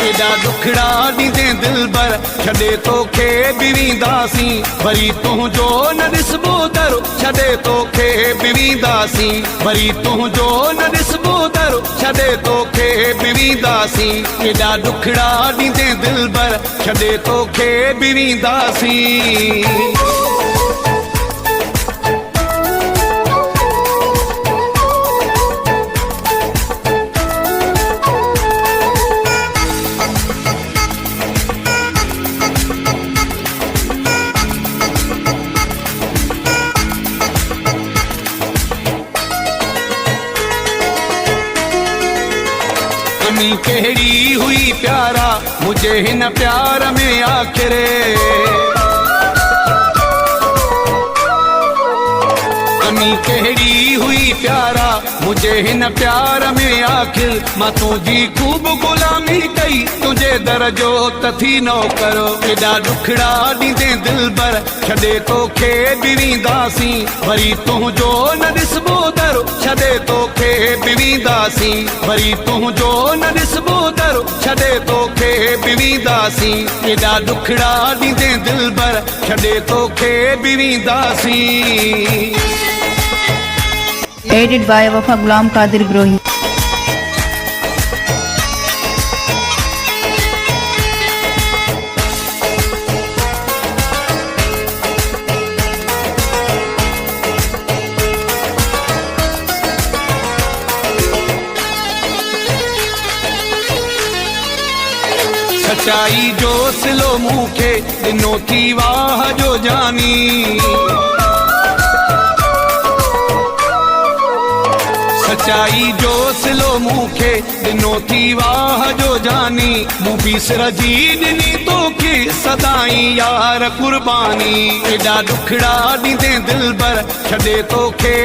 एॾा दुखड़ा ॾींदे दिल भर छॾे तोखे बिवींदासीं वरी तुंहिंजो न ॾिसबो दर छॾे तोखे बिवींदासीं वरी तुंहिंजो न ॾिसबो दर छॾे तोखे बिवींदासीं एॾा दुखड़ा ॾींदे दिल भर छॾे तोखे बिवींदासीं। कमी कहिड़ी हुई प्यारा मुझे हिन प्यार में आखिर कमी कहिड़ी हुई प्यारा मुझे हिन प्यार में आखिर मां तुझी खूब गुलामी कई तुझे दर जो तथी नौकर एॾा दुखड़ा ॾींदे दिल भर छॾे तोखे बिवींदासीं वरी तुंहिंजो न ॾिसबो दर छॾे तोखे बिवींदासीं वरी तुंहिंजो न ॾिसबो दर छॾे तोखे बिवींदासीं एॾा दुखड़ा ॾींदे दिल भर छॾे तोखे बिवींदासीं। Edited by Wafa Ghulam Qadir Brohi। सच्चाई जो सिलो मूंखे ॾिनो थी वाह जो जानी सच्चाई जो सिलो मूंखे ॾिनो थी वाह जो जानी मूं बि सिरजी ॾिनी तोखे सदाई यार कुर्बानी एॾा दुखड़ा ॾींदे दिल भर छॾे तोखे